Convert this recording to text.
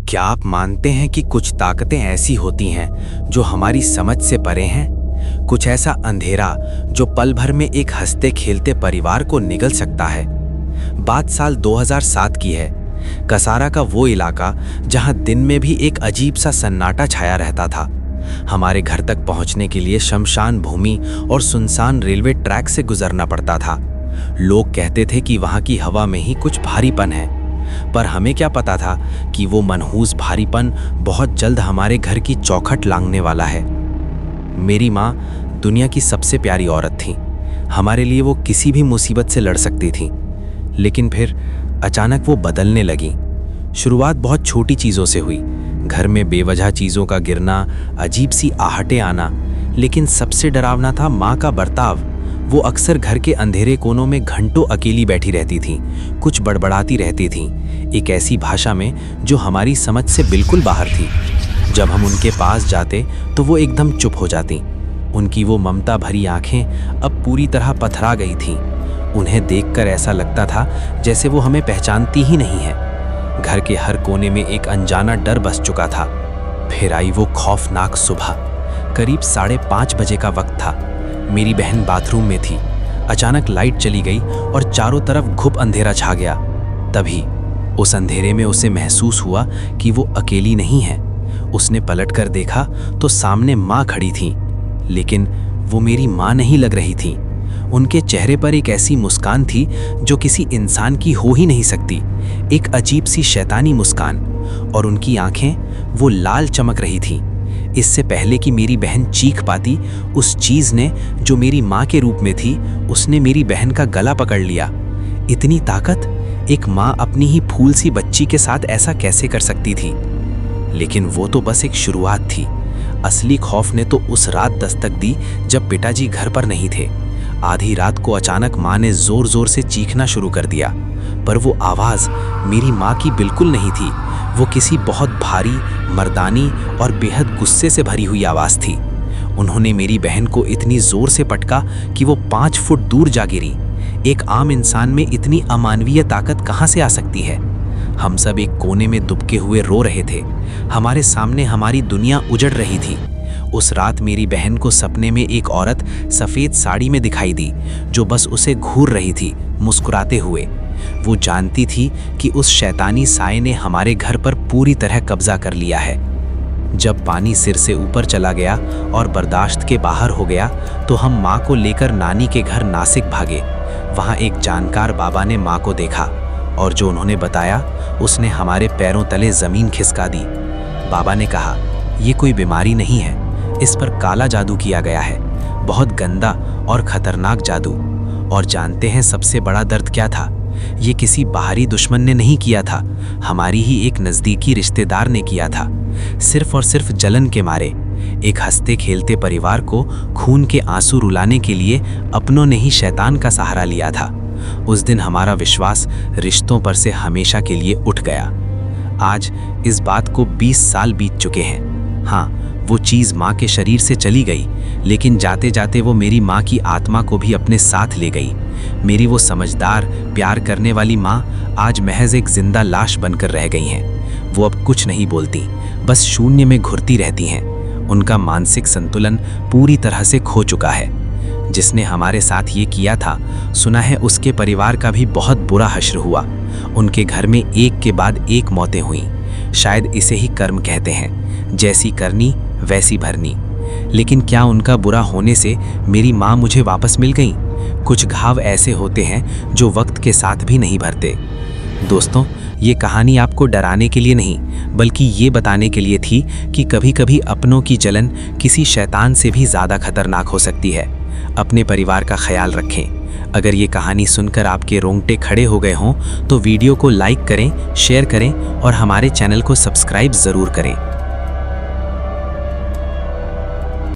क्या आप मानते हैं कि कुछ ताकतें ऐसी होती हैं जो हमारी समझ से परे हैं? कुछ ऐसा अंधेरा जो पल भर में एक हंसते खेलते परिवार को निगल सकता है। बात साल 2007 की है। कसारा का वो इलाका जहां दिन में भी एक अजीब सा सन्नाटा छाया रहता था। हमारे घर तक पहुंचने के लिए शमशान भूमि और सुनसान रेलवे ट्रैक से गुजरना पड़ता था। लोग कहते थे कि वहां की हवा में ही कुछ भारीपन है, पर हमें क्या पता था कि वो मनहूस भारीपन बहुत जल्द हमारे घर की चौखट लांघने वाला है। मेरी माँ दुनिया की सबसे प्यारी औरत थी। हमारे लिए वो किसी भी मुसीबत से लड़ सकती थी, लेकिन फिर अचानक वो बदलने लगी। शुरुआत बहुत छोटी चीज़ों से हुई, घर में बेवजह चीज़ों का गिरना, अजीब सी आहटें आना, लेकिन सबसे डरावना था माँ का बर्ताव। वो अक्सर घर के अंधेरे कोनों में घंटों अकेली बैठी रहती थी, कुछ बड़बड़ाती रहती थी, एक ऐसी भाषा में जो हमारी समझ से बिल्कुल बाहर थी। जब हम उनके पास जाते तो वो एकदम चुप हो जाती। उनकी वो ममता भरी आंखें अब पूरी तरह पथरा गई थीं। उन्हें देखकर ऐसा लगता था जैसे वो हमें पहचानती ही नहीं है। घर के हर कोने में एक अनजाना डर बस चुका था। फिर आई वो खौफनाक सुबह। करीब 5:30 बजे का वक्त था। मेरी बहन बाथरूम में थी। अचानक लाइट चली गई और चारों तरफ घुप अंधेरा छा गया। तभी उस अंधेरे में उसे महसूस हुआ कि वो अकेली नहीं है। उसने पलटकर देखा तो सामने माँ खड़ी थी, लेकिन वो मेरी माँ नहीं लग रही थी। उनके चेहरे पर एक ऐसी मुस्कान थी जो किसी इंसान की हो ही नहीं सकती, एक अजीब सी शैतानी मुस्कान, और उनकी आंखें वो लाल चमक रही थी। इससे पहले कि मेरी बहन चीख पाती, उस चीज ने जो मेरी माँ के रूप में थी, उसने मेरी बहन का गला पकड़ लिया। इतनी ताकत! एक माँ अपनी ही फूल सी बच्ची के साथ ऐसा कैसे कर सकती थी? लेकिन वो तो बस एक शुरुआत थी। असली खौफ ने तो उस रात दस्तक दी जब पिताजी घर पर नहीं थे। आधी रात को अचानक माँ ने जोर जोर से चीखना शुरू कर दिया, पर वो आवाज़ मेरी माँ की बिल्कुल नहीं थी। वो किसी बहुत भारी, मर्दानी और बेहद गुस्से से भरी हुई आवाज़ थी। उन्होंने मेरी बहन को इतनी जोर से पटका कि वो 5 फुट दूर जा गिरी। एक आम इंसान में इतनी अमानवीय ताकत कहाँ से आ सकती है? हम सब एक कोने में दुबके हुए रो रहे थे। हमारे सामने हमारी दुनिया उजड़ रही थी। उस रात मेरी बहन को सपने में एक औरत सफ़ेद साड़ी में दिखाई दी, जो बस उसे घूर रही थी, मुस्कुराते हुए। वो जानती थी कि उस शैतानी साए ने हमारे घर पर पूरी तरह कब्जा कर लिया है। जब पानी सिर से ऊपर चला गया और बर्दाश्त के बाहर हो गया, तो हम माँ को लेकर नानी के घर नासिक भागे। वहाँ एक जानकार बाबा ने माँ को देखा, और जो उन्होंने बताया उसने हमारे पैरों तले ज़मीन खिसका दी। बाबा ने कहा, ये कोई बीमारी नहीं है, इस पर काला जादू किया गया है, बहुत गंदा और खतरनाक जादू। और जानते हैं सबसे बड़ा दर्द क्या था? ये किसी बाहरी दुश्मन ने नहीं किया था, हमारी ही एक नज़दीकी रिश्तेदार ने किया था। सिर्फ और सिर्फ जलन के मारे। एक हंसते खेलते परिवार को खून के आंसू रुलाने के लिए अपनों ने ही शैतान का सहारा लिया था। उस दिन हमारा विश्वास रिश्तों पर से हमेशा के लिए उठ गया। आज इस बात को 20 साल बीत चुके हैं। हाँ, वो चीज़ माँ के शरीर से चली गई, लेकिन जाते जाते वो मेरी माँ की आत्मा को भी अपने साथ ले गई। मेरी वो समझदार, प्यार करने वाली माँ आज महज एक जिंदा लाश बनकर रह गई हैं। वो अब कुछ नहीं बोलती, बस शून्य में घुरती रहती हैं। उनका मानसिक संतुलन पूरी तरह से खो चुका है। जिसने हमारे साथ ये किया था, सुना है उसके परिवार का भी बहुत बुरा हश्र हुआ। उनके घर में एक के बाद एक मौतें हुई। शायद इसे ही कर्म कहते हैं, जैसी करनी वैसी भरनी। लेकिन क्या उनका बुरा होने से मेरी माँ मुझे वापस मिल गई? कुछ घाव ऐसे होते हैं जो वक्त के साथ भी नहीं भरते। दोस्तों, ये कहानी आपको डराने के लिए नहीं, बल्कि ये बताने के लिए थी कि कभी कभी अपनों की जलन किसी शैतान से भी ज़्यादा खतरनाक हो सकती है। अपने परिवार का ख्याल रखें। अगर ये कहानी सुनकर आपके रोंगटे खड़े हो गए हों, तो वीडियो को लाइक करें, शेयर करें और हमारे चैनल को सब्सक्राइब ज़रूर करें।